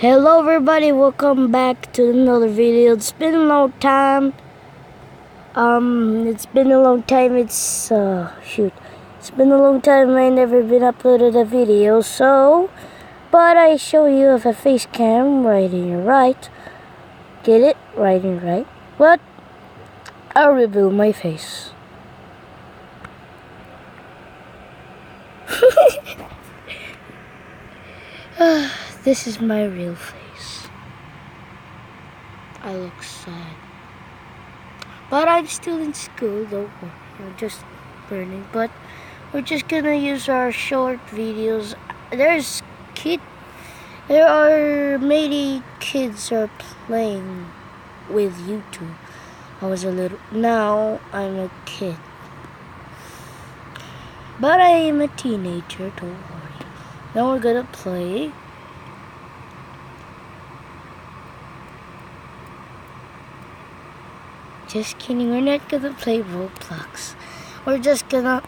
Hello everybody, welcome back to another video. It's been a long time. It's been a long time. It's been a long time I never been uploaded a video, but I show you with a face cam right in your right. Get it? Right in your right. But I'll reveal my face. This is my real face. I look sad. But I'm still in school, don't worry. I'm just learning. But we're just gonna use our short videos. There are many kids are playing with YouTube. Now I'm a kid. But I am a teenager, don't worry. Now we're gonna play. Just kidding, we're not gonna play Roblox. We're just gonna...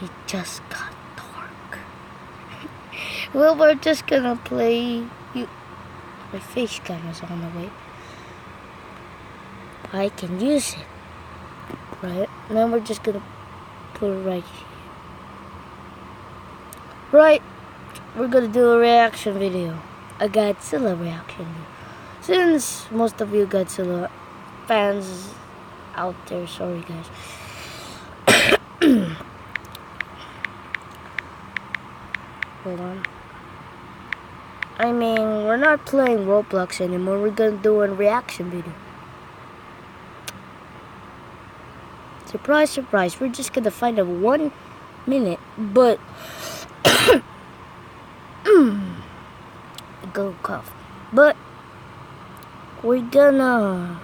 It just got dark. Well, we're just gonna play... My face camera's on the way. I can use it. Right? Now we're just gonna put it right here. Right, we're gonna do a reaction video. A Godzilla reaction video. Since most of you Godzilla fans out there, sorry guys. Hold on. I mean, we're not playing Roblox anymore. We're gonna do a reaction video. Surprise, surprise. We're just gonna find a 1 minute, but go cough. But we're gonna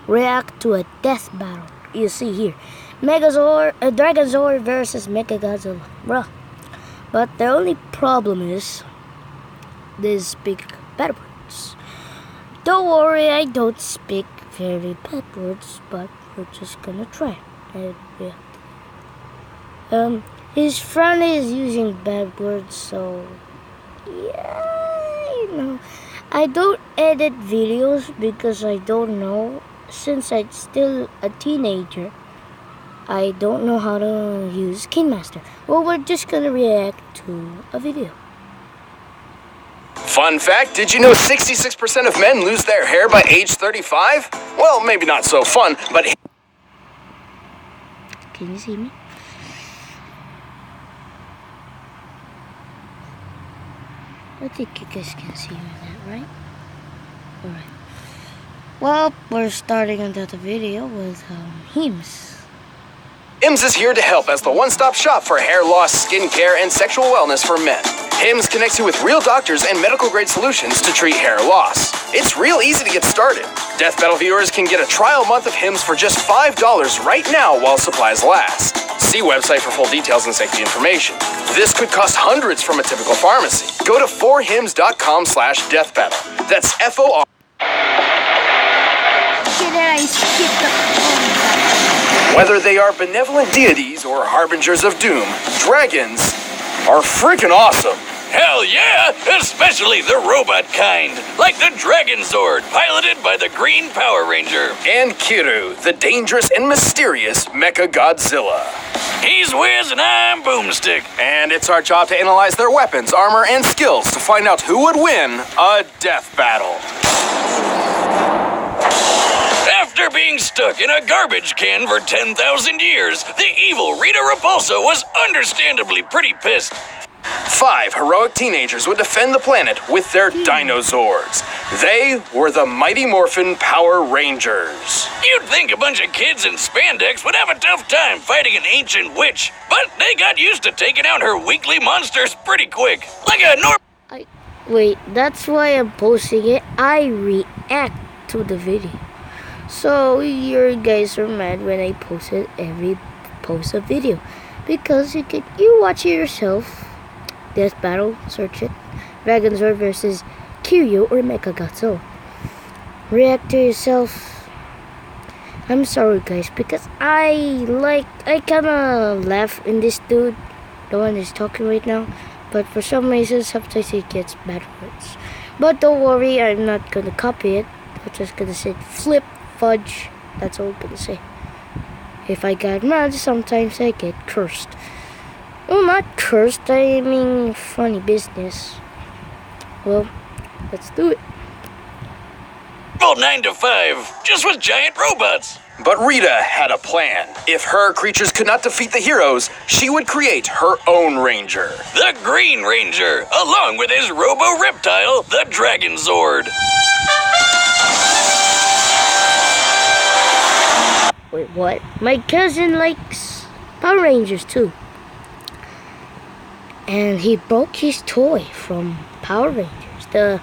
react to a death battle. You see here, Dragonzord versus mechagodzilla, bruh. But the only problem is they speak bad words. Don't worry, I don't speak very bad words, but we're just gonna try. His friend is using bad words, so yeah, you know. I don't edit videos because I don't know. Since I'm still a teenager, I don't know how to use KineMaster. Well, we're just gonna react to a video. Fun fact, did you know 66% of men lose their hair by age 35? Well, maybe not so fun, but... Can you see me? I think you guys can see me that, right? Alright. Well, we're starting another video with Hims. Hims is here to help as the one-stop shop for hair loss, skincare, and sexual wellness for men. Hims connects you with real doctors and medical-grade solutions to treat hair loss. It's real easy to get started. Death Battle viewers can get a trial month of Hims for just $5 right now while supplies last. See website for full details and safety information. This could cost hundreds from a typical pharmacy. Go to 4hims.com/deathbattle. That's FOR. Whether they are benevolent deities or harbingers of doom, dragons are freaking awesome. Hell yeah! Especially the robot kind, like the Dragonzord, piloted by the Green Power Ranger. And Kiryu, the dangerous and mysterious mechagodzilla. He's Wiz and I'm Boomstick. And it's our job to analyze their weapons, armor, and skills to find out who would win a death battle. After being stuck in a garbage can for 10,000 years, the evil Rita Repulsa was understandably pretty pissed. 5 heroic teenagers would defend the planet with their Dragonzords. They were the Mighty Morphin Power Rangers. You'd think a bunch of kids in spandex would have a tough time fighting an ancient witch, but they got used to taking out her weekly monsters pretty quick. Like a Wait, that's why I'm posting it. I react to the video. So you guys are mad when I post a video. Because you watch it yourself. Death Battle, search it. Dragonzord versus Kiryu or mechagodzilla. React to yourself. I'm sorry guys, because I kinda laugh in this dude, the one who's talking right now. but for some reason sometimes it gets bad words. But don't worry, I'm not gonna copy it. I'm just gonna say flip fudge. That's all I'm gonna say. If I get mad, sometimes I get cursed. Well, not cursed, I mean funny business. Well, let's do it. 9 to 5, just with giant robots. But Rita had a plan. If her creatures could not defeat the heroes, she would create her own ranger. The Green Ranger, along with his robo-reptile, the Dragonzord. Wait, what? My cousin likes Power Rangers too. And he broke his toy from Power Rangers. The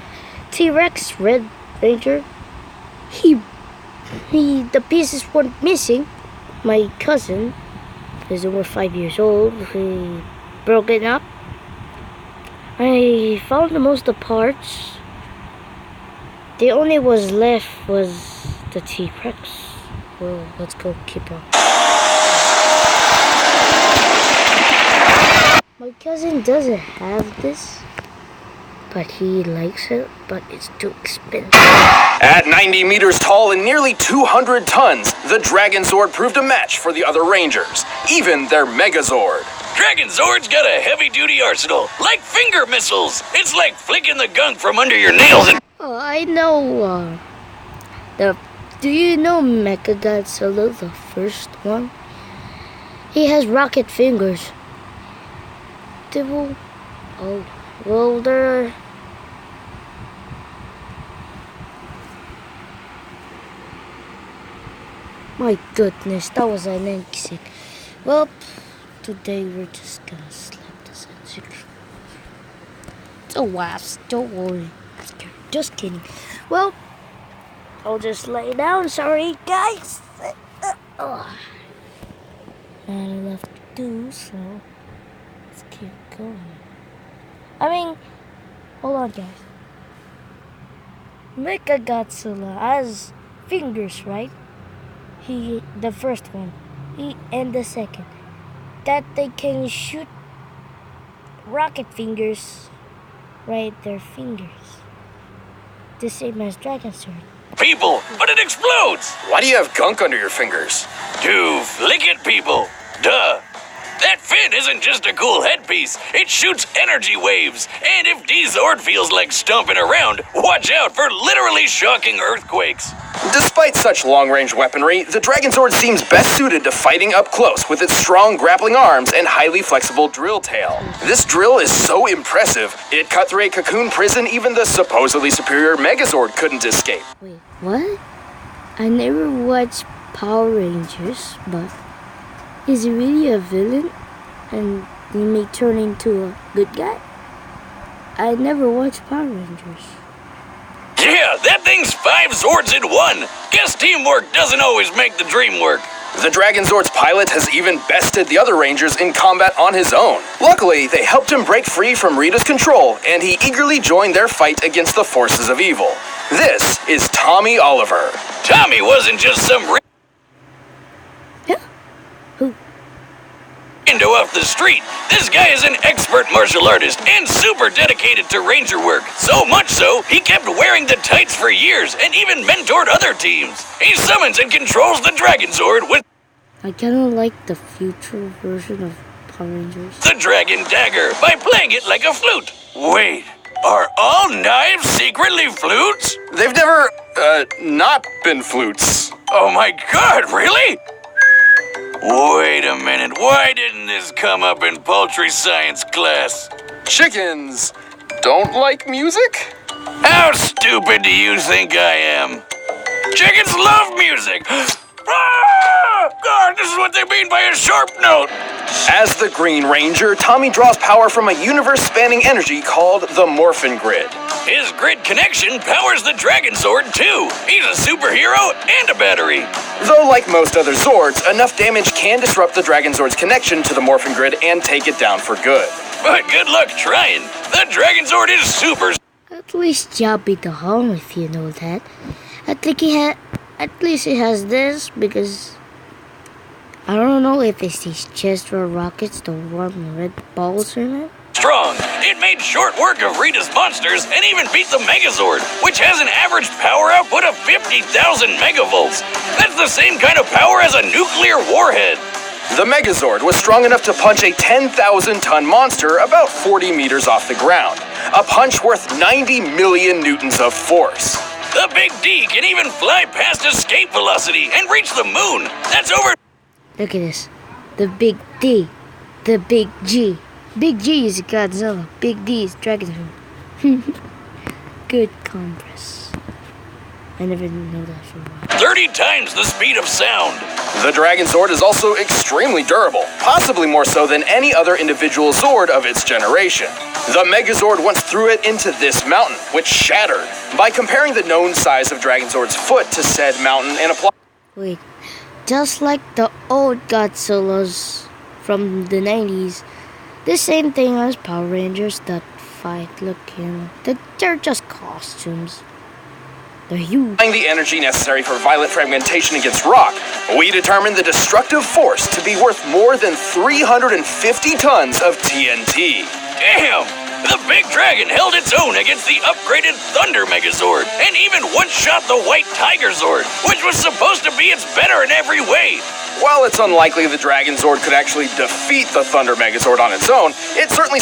T-Rex Red Ranger. The pieces weren't missing. My cousin is over 5 years old. He broke it up. I found the most of the parts. The only was left was the T-Rex. Well, let's go keep on. My cousin doesn't have this, but he likes it, but it's too expensive. At 90 meters tall and nearly 200 tons, the Dragonzord proved a match for the other Rangers, even their Megazord. Dragonzord's got a heavy-duty arsenal, like finger missiles. It's like flicking the gunk from under your nails and... Oh, I know, do you know Mechagodzilla, the first one? He has rocket fingers. They're... My goodness, that was an exit. Well, today we're just gonna slap this exit. It's a wasp, don't worry. Just kidding. Well, I'll just lay down, sorry guys. Not enough to do, so let's keep going. Hold on guys. Mechagodzilla has fingers, right? The first one, and the second, that they can shoot rocket fingers, right? Their fingers, the same as Dragonzord. People, but it explodes! Why do you have gunk under your fingers? To flick it, people. Duh. That fin isn't just a cool headpiece, it shoots energy waves. And if D-Zord feels like stomping around, watch out for literally shocking earthquakes. Despite such long-range weaponry, the Dragonzord seems best suited to fighting up close with its strong grappling arms and highly flexible drill tail. This drill is so impressive, it cut through a cocoon prison even the supposedly superior Megazord couldn't escape. Wait, what? I never watched Power Rangers, but is he really a villain? And he may turn into a good guy? I never watched Power Rangers. Yeah, that thing's 5 Zords in one. Guess teamwork doesn't always make the dream work. The Dragonzord's pilot has even bested the other Rangers in combat on his own. Luckily, they helped him break free from Rita's control, and he eagerly joined their fight against the forces of evil. This is Tommy Oliver. Tommy wasn't just some Rando off the street. This guy is an expert martial artist and super dedicated to ranger work. So much so, he kept wearing the tights for years and even mentored other teams. He summons and controls the Dragonzord with I kinda like the future version of Power Rangers. the Dragon Dagger by playing it like a flute. Wait, are all knives secretly flutes? They've never, not been flutes. Oh my god, really? Wait a minute, why didn't this come up in poultry science class? Chickens don't like music? How stupid do you think I am? Chickens love music! Ah! God, this is what they mean by a sharp note! As the Green Ranger, Tommy draws power from a universe-spanning energy called the Morphin Grid. His grid connection powers the Dragonzord too. He's a superhero and a battery. Though like most other Zords, enough damage can disrupt the Dragonzord's connection to the Morphin Grid and take it down for good. But good luck trying. The Dragonzord is super. At least Jabby the Hung, if you know that. At least he has this because I don't know if it's these chest or rockets, the warm red balls or not. strong. It made short work of Rita's monsters and even beat the Megazord, which has an average power output of 50,000 megavolts. That's the same kind of power as a nuclear warhead. The Megazord was strong enough to punch a 10,000-ton monster about 40 meters off the ground, a punch worth 90 million newtons of force. The Big D can even fly past escape velocity and reach the moon. That's over. Look at this. The Big D. The Big G. Big G is Godzilla. Big D is Dragonzord. Good compress. I never knew that for a while. 30 times the speed of sound. The Dragonzord is also extremely durable, possibly more so than any other individual Zord of its generation. The Megazord once threw it into this mountain, which shattered. By comparing the known size of Dragonzord's foot to said mountain and applying... Wait, just like the old Godzillas from the 90s, the same thing as Power Rangers that fight, look, they're just costumes. They're huge. The energy necessary for violent fragmentation against rock, we determined the destructive force to be worth more than 350 tons of TNT. Damn! The Big Dragon held its own against the upgraded Thunder Megazord, and even one-shot the White Tiger Zord, which was supposed to be its better in every way. While it's unlikely the Dragonzord could actually defeat the Thunder Megazord on its own, it certainly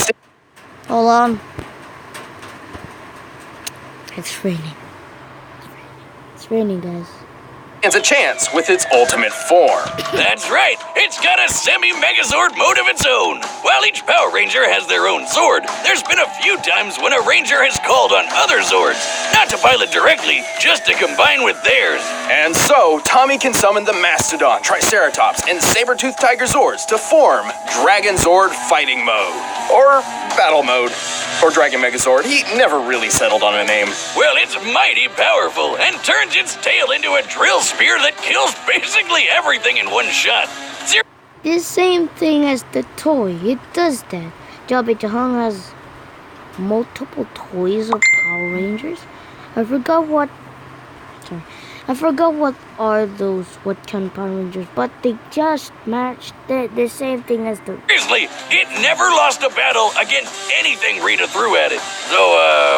Hold on. It's raining. It's raining, guys. stands a chance with its ultimate form. That's right, it's got a semi-Megazord mode of its own. While each Power Ranger has their own Zord, there's been a few times when a Ranger has called on other Zords, not to pilot directly, just to combine with theirs. And so, Tommy can summon the Mastodon, Triceratops, and Saber-Tooth Tiger Zords to form Dragonzord Fighting Mode. Or Battle Mode. Or Dragon Megazord. He never really settled on a name. Well, it's mighty powerful and turns its tail into a drill spear that kills basically everything in one shot. The same thing as the toy. It does that. Jabba Jahang has multiple toys of Power Rangers. I forgot what are those, what kind of Power Rangers, but they just match the same thing as the... Seriously, it never lost a battle against anything Rita threw at it. So,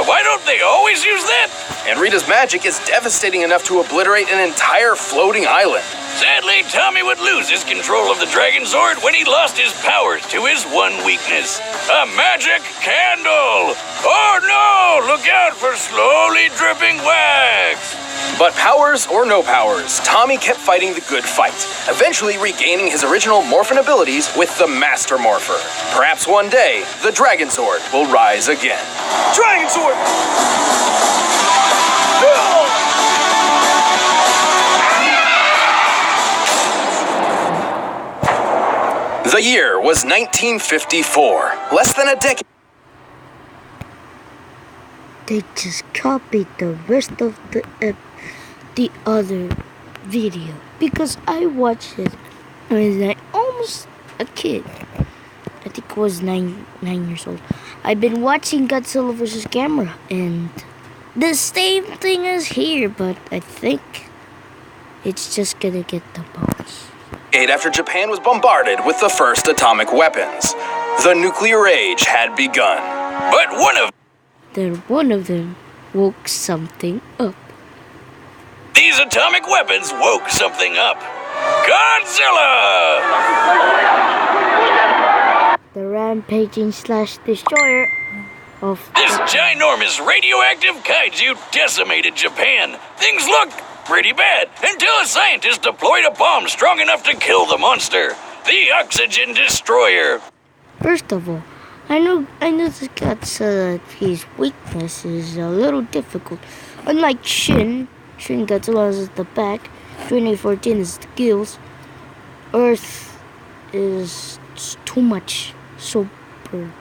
why don't they always use that? And Rita's magic is devastating enough to obliterate an entire floating island. Sadly, Tommy would lose his control of the Dragonzord when he lost his powers to his one weakness. A magic candle! Oh no! Look out for slowly dripping wax! But powers or no powers, Tommy kept fighting the good fight, eventually regaining his original morphin abilities with the Master Morpher. Perhaps one day, the Dragonzord will rise again. Dragonzord! The year was 1954, less than a decade. They just copied the rest of the other video because I watched it when I was almost a kid. I think I was nine years old. I've been watching Godzilla vs. Gamera, and the same thing is here, but I think it's just gonna get the bonus. After Japan was bombarded with the first atomic weapons, the nuclear age had begun. But one of them woke something up. These atomic weapons woke something up. Godzilla! The rampaging /destroyer of... This ginormous radioactive kaiju decimated Japan. Things looked pretty bad until a scientist deployed a bomb strong enough to kill the monster. The Oxygen Destroyer. First of all, I know this Godzilla, his weakness is a little difficult. Unlike Shin Godzilla is the back, 2014 is the gills. Earth is too much super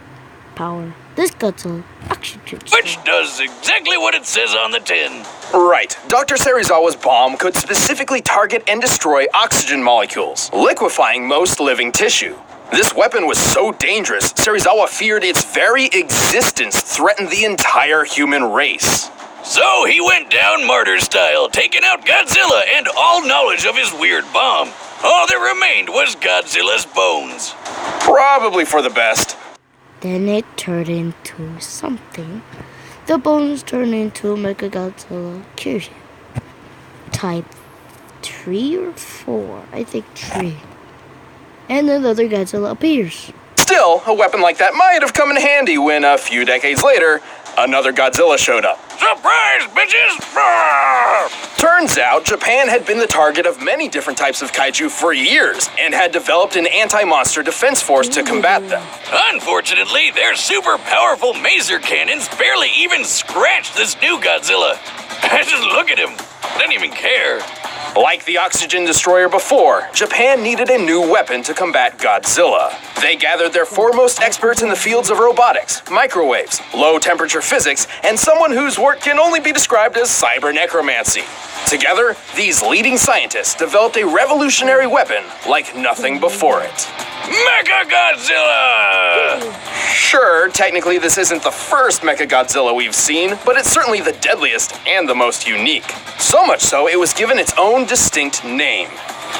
power. This Godzilla oxygen. Which does exactly what it says on the tin. Right. Dr. Serizawa's bomb could specifically target and destroy oxygen molecules, liquefying most living tissue. This weapon was so dangerous, Serizawa feared its very existence threatened the entire human race. So he went down martyr style, taking out Godzilla and all knowledge of his weird bomb. All that remained was Godzilla's bones. Probably for the best. Then it turned into something. The bones turned into mechagodzilla kiryu. Type 3 or 4? I think 3. And another Godzilla appears. Still, a weapon like that might have come in handy when, a few decades later, another Godzilla showed up. Surprise, bitches! Brrr! Turns out, Japan had been the target of many different types of kaiju for years, and had developed an anti-monster defense force to combat them. Unfortunately, their super powerful maser cannons barely even scratched this new Godzilla. Just look at him. Didn't even care. Like the oxygen destroyer before, Japan needed a new weapon to combat Godzilla. They gathered their foremost experts in the fields of robotics, microwaves, low-temperature physics, and someone whose work can only be described as cyber necromancy. Together, these leading scientists developed a revolutionary weapon like nothing before it. Mechagodzilla! Sure, technically this isn't the first mechagodzilla we've seen, but it's certainly the deadliest and the most unique. So much so, it was given its own distinct name.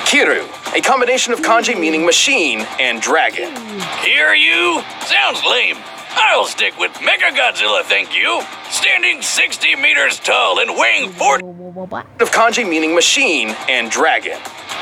Kiryu, a combination of kanji meaning machine and dragon. Kiryu? Sounds lame. I'll stick with Mechagodzilla, thank you. Standing 60 meters tall and weighing 40 of kanji meaning machine and dragon.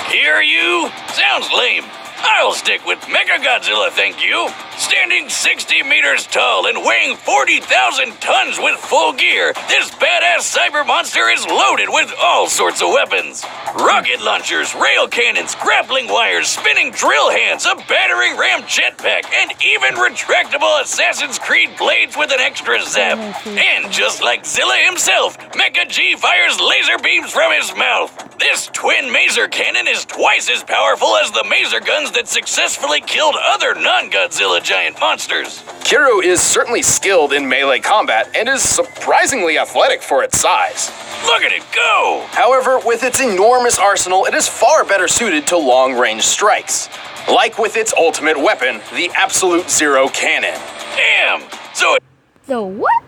Kiryu? Sounds lame. I'll stick with Mechagodzilla, thank you. Standing 60 meters tall and weighing 40,000 tons with full gear, this badass cyber monster is loaded with all sorts of weapons. Rocket launchers, rail cannons, grappling wires, spinning drill hands, a battering ram jetpack, and even retractable Assassin's Creed blades with an extra zap. And just like Zilla himself, Mecha G fires laser beams from his mouth. This twin maser cannon is twice as powerful as the maser guns that successfully killed other non-Godzilla giant monsters. Kiryu is certainly skilled in melee combat and is surprisingly athletic for its size. Look at it go! However, with its enormous arsenal, it is far better suited to long-range strikes. Like with its ultimate weapon, the Absolute Zero Cannon. Damn! So The what?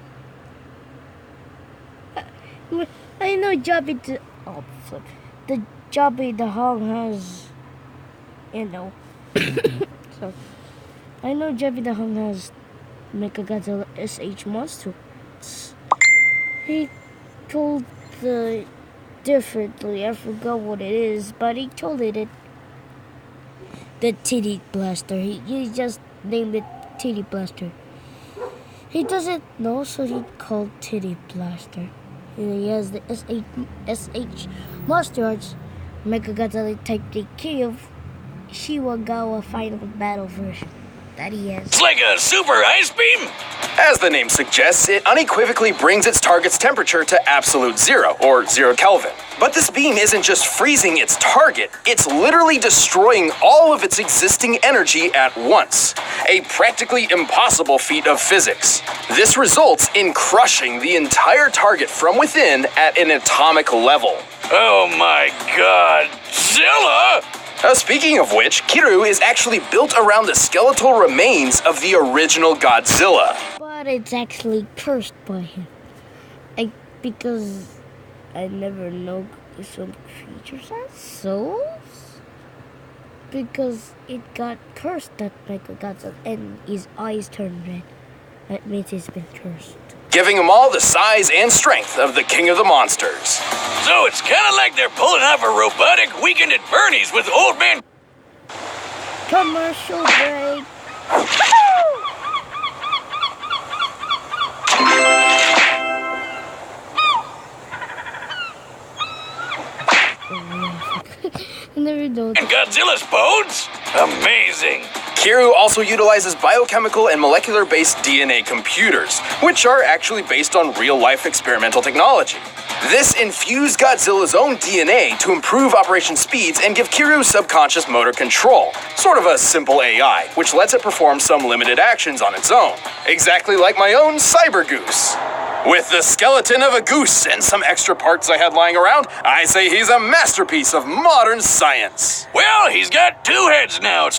I know Jobby the... Oh, flip. The Jobby the Hong has... You know... So... I know Jobby the Hong has Mechagodzilla SH monster. He told the... differently, I forgot what it is, but he told it the Titty Blaster. He just named it Titty Blaster. He doesn't know, so he called Titty Blaster. He has the SH Monster Arts Mechagodzilla Type 3 Kiryu Shiwagawa Final Battle version that he has. it's like a super ice beam? As the name suggests, it unequivocally brings its target's temperature to absolute zero, or 0 Kelvin. But this beam isn't just freezing its target, it's literally destroying all of its existing energy at once. A practically impossible feat of physics. This results in crushing the entire target from within at an atomic level. Oh my god. Zilla? Speaking of which, Kiryu is actually built around the skeletal remains of the original Godzilla. But it's actually cursed by him. Because I never know if some creatures have souls. Because it got cursed, that Mechagodzilla, and his eyes turned red. That means he's been cursed. Giving them all the size and strength of the King of the Monsters. So it's kind of like they're pulling off a robotic Weekend at Bernie's with old man. Commercial break. I never know. And Godzilla's bones? Amazing. Kiryu also utilizes biochemical and molecular-based DNA computers, which are actually based on real-life experimental technology. This infused Godzilla's own DNA to improve operation speeds and give Kiryu subconscious motor control, sort of a simple AI, which lets it perform some limited actions on its own, exactly like my own Cyber Goose. With the skeleton of a goose and some extra parts I had lying around, I say he's a masterpiece of modern science. Well, he's got 2 heads now.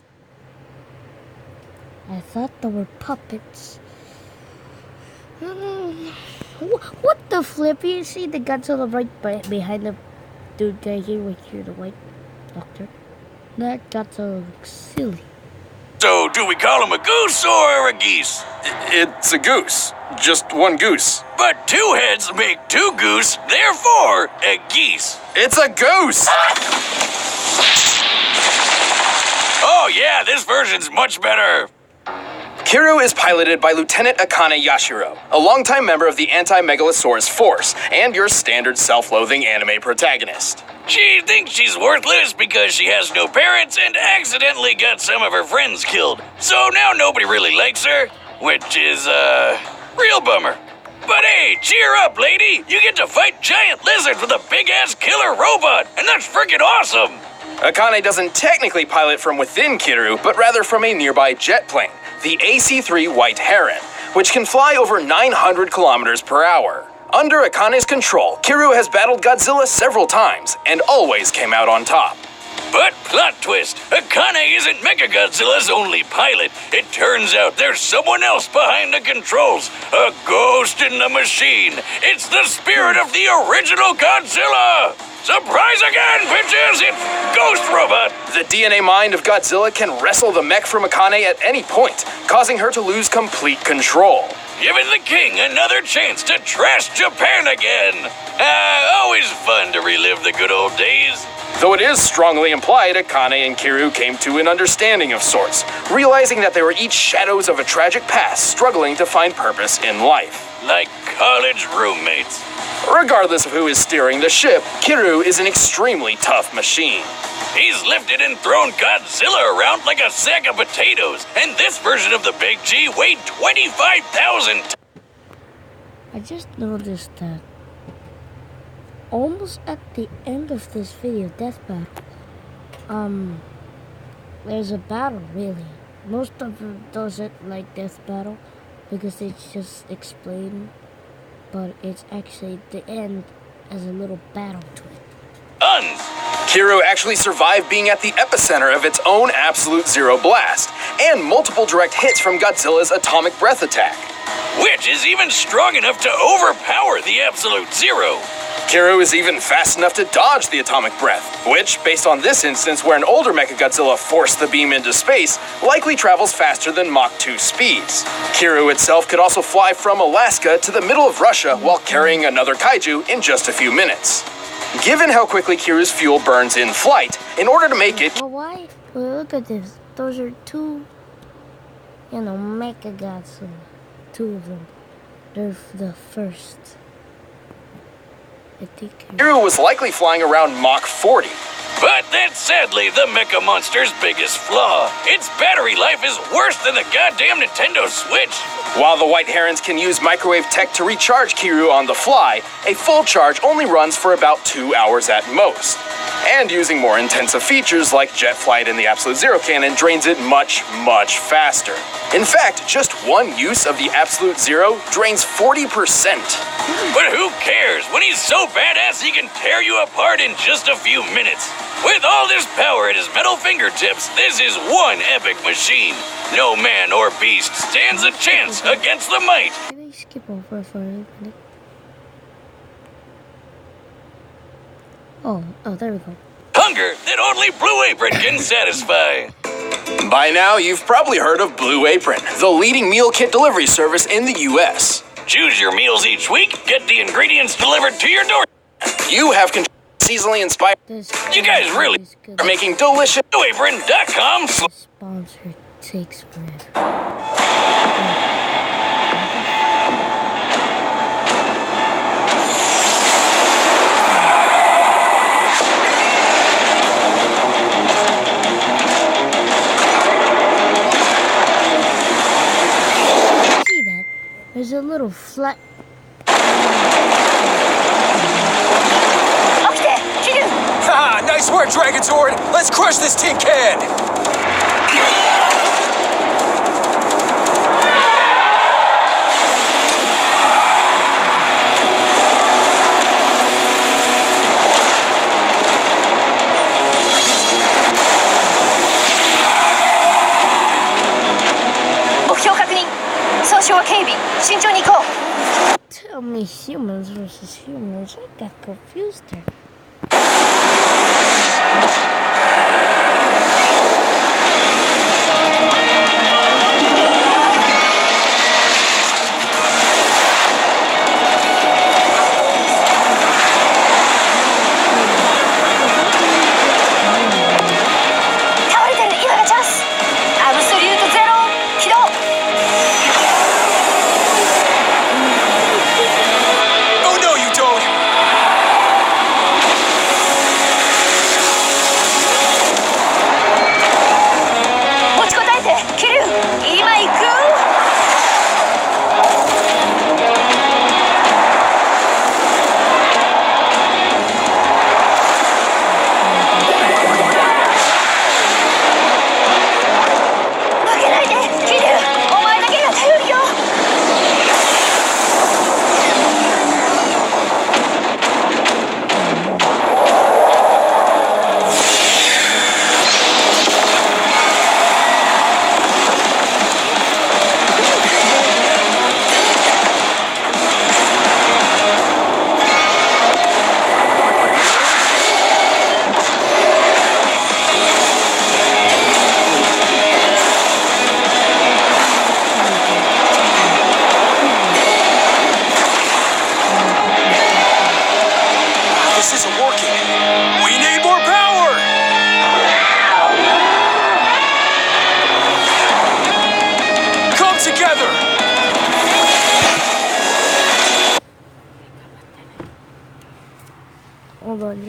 I thought they were puppets. What the flip? You see the Godzilla right behind the dude guy here, right here, the white doctor? That Godzilla looks silly. So Do we call him a goose or a geese? It's a goose. Just one goose. But two heads make two goose, therefore a geese. It's a goose! Oh yeah, this version's much better. Kiryu is piloted by Lieutenant Akane Yashiro, a longtime member of the Anti-Megalosaurus Force, and your standard self-loathing anime protagonist. She thinks she's worthless because she has no parents and accidentally got some of her friends killed. So now nobody really likes her, which is, real bummer. But hey, cheer up, lady! You get to fight giant lizards with a big-ass killer robot, and that's freaking awesome! Akane doesn't technically pilot from within Kiryu, but rather from a nearby jet plane, the AC-3 White Heron, which can fly over 900 kilometers per hour. Under Akane's control, Kiryu has battled Godzilla several times, and always came out on top. But plot twist, Akane isn't mechagodzilla's only pilot. It turns out there's someone else behind the controls, a ghost in the machine. It's the spirit of the original Godzilla! Surprise again, bitches! It's Ghost Robot! The DNA mind of Godzilla can wrestle the mech from Akane at any point, causing her to lose complete control. Giving the king another chance to trash Japan again! Always fun to relive the good old days. Though it is strongly implied Akane and Kiryu came to an understanding of sorts, realizing that they were each shadows of a tragic past struggling to find purpose in life. Like college roommates. Regardless of who is steering the ship, Kiryu is an extremely tough machine. He's lifted and thrown Godzilla around like a sack of potatoes, and this version of the Big G weighed 25,000. I just noticed that almost at the end of this video, death battle, there's a battle really. Most of them doesn't like death battle because it's just explained, but it's actually the end as a little battle to it. Kiryu actually survived being at the epicenter of its own Absolute Zero blast, and multiple direct hits from Godzilla's atomic breath attack. Which is even strong enough to overpower the Absolute Zero. Kiryu is even fast enough to dodge the atomic breath, which, based on this instance where an older mechagodzilla forced the beam into space, likely travels faster than Mach 2 speeds. Kiryu itself could also fly from Alaska to the middle of Russia while carrying another kaiju in just a few minutes. Given how quickly Kiryu's fuel burns in flight, in order to make it... Well, why? Well, look at this. Those are two, mechagodzilla. Two of them. They're the first. I think Kiryu was likely flying around Mach 40. But that's sadly the Mecha Monster's biggest flaw. Its battery life is worse than the goddamn Nintendo Switch. While the White Herons can use microwave tech to recharge Kiryu on the fly, a full charge only runs for about 2 hours at most. And using more intensive features like jet flight and the Absolute Zero cannon drains it much, much faster. In fact, just one use of the Absolute Zero drains 40%. But who cares? When he's so badass, he can tear you apart in just a few minutes. With all this power at his metal fingertips, this is one epic machine. No man or beast stands a chance against the might. Can I skip over for a minute? Oh, there we go. Hunger that only Blue Apron can satisfy. By now, you've probably heard of Blue Apron, the leading meal kit delivery service in the US. Choose your meals each week, get the ingredients delivered to your door. You have control seasonally inspired. You guys really are making delicious. BlueApron.com. Sponsor takes forever. See that? There's a little flat. Ah, nice work, Dragonzord! Let's crush this tin can! Tell me humans versus humans. I got confused there.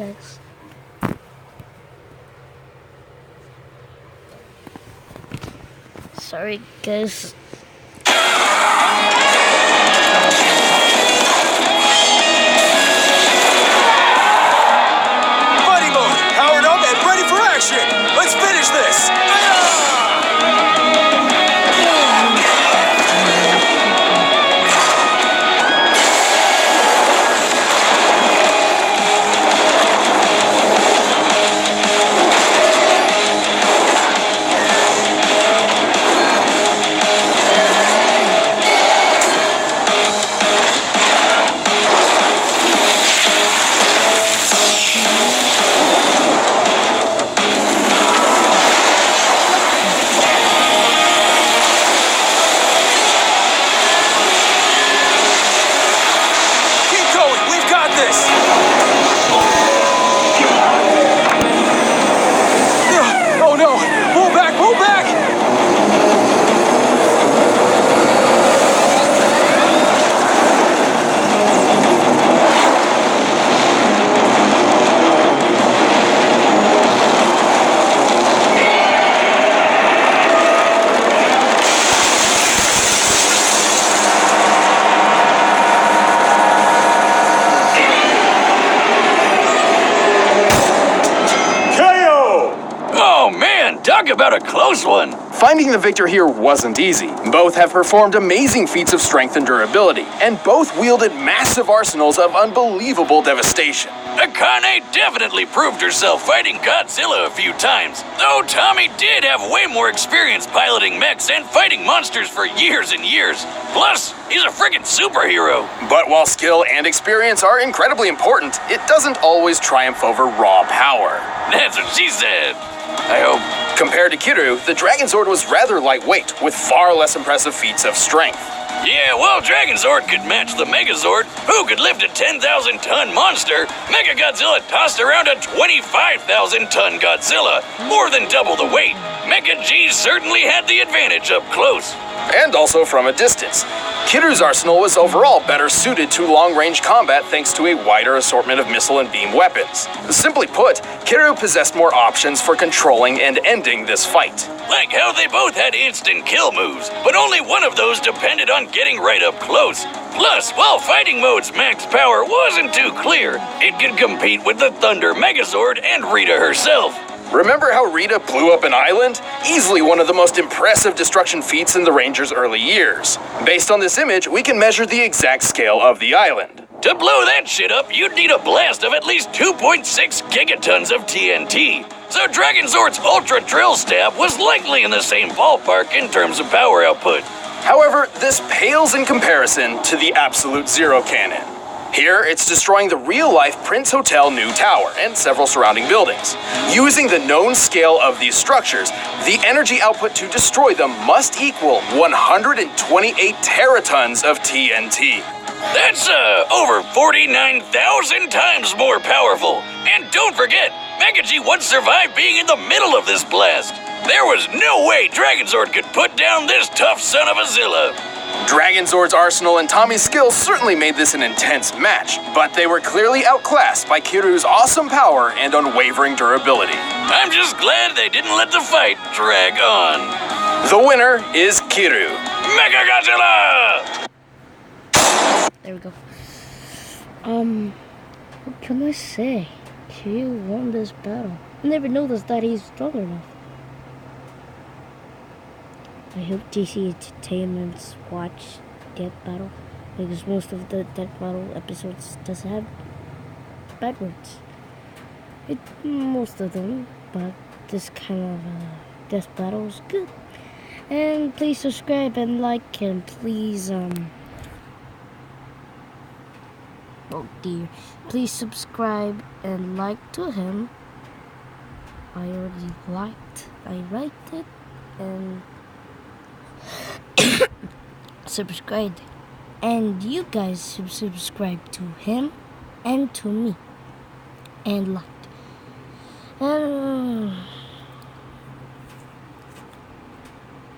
guys. Sorry, guys. Buddy mode, powered up and ready for action. Let's finish this. Keep going, we've got this. Oh no, pull back, pull back. Oh man, talk about a close one. Finding the victor here wasn't easy. Both have performed amazing feats of strength and durability, and both wielded massive arsenals of unbelievable devastation. Akane definitely proved herself fighting Godzilla a few times, though Tommy did have way more experience piloting mechs and fighting monsters for years and years. Plus, he's a friggin' superhero. But while skill and experience are incredibly important, it doesn't always triumph over raw power. That's what she said. I hope. Compared to Kiryu, the Dragonzord was rather lightweight, with far less impressive feats of strength. Yeah, well, Dragonzord could match the Megazord, who could lift a 10,000-ton monster. Mechagodzilla tossed around a 25,000-ton Godzilla, more than double the weight. Mecha G certainly had the advantage up close. And also from a distance. Kiryu's arsenal was overall better suited to long-range combat thanks to a wider assortment of missile and beam weapons. Simply put, Kiryu possessed more options for controlling and ending this fight. Like how they both had instant kill moves, but only one of those depended on getting right up close. Plus, while fighting mode's max power wasn't too clear, it could compete with the Thunder Megazord and Rita herself. Remember how Rita blew up an island? Easily one of the most impressive destruction feats in the Ranger's early years. Based on this image, we can measure the exact scale of the island. To blow that shit up, you'd need a blast of at least 2.6 gigatons of TNT. So Dragonzord's Ultra Drill Stab was likely in the same ballpark in terms of power output. However, this pales in comparison to the Absolute Zero Cannon. Here, it's destroying the real-life Prince Hotel New Tower and several surrounding buildings. Using the known scale of these structures, the energy output to destroy them must equal 128 teratons of TNT. That's over 49,000 times more powerful. And don't forget, Mecha-G once survived being in the middle of this blast. There was no way Dragonzord could put down this tough son of a Zilla. Dragonzord's arsenal and Tommy's skills certainly made this an intense match, but they were clearly outclassed by Kiryu's awesome power and unwavering durability. I'm just glad they didn't let the fight drag on. The winner is Kiryu. Mechagodzilla! There we go. What can I say? Kiryu won this battle. I never noticed that he's strong enough. I hope DC Entertainment's watch Death Battle, because most of the Death Battle episodes does have bad words. Most of them, but this kind of Death Battle is good. And please subscribe and like, and please oh dear, please subscribe and like to him. I already liked it, and subscribed, and you guys should subscribe to him and to me and liked.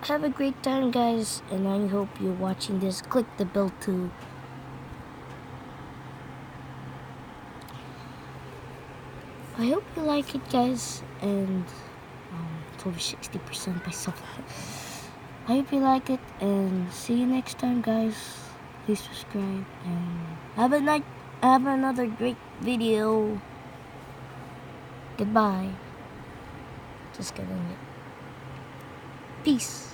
Have a great time, guys, and I hope you're watching this. Click the bell I hope you like it, guys, and it's over 60% by something. I hope you like it, and see you next time, guys. Please subscribe, and have another great video. Goodbye. Just kidding. Peace.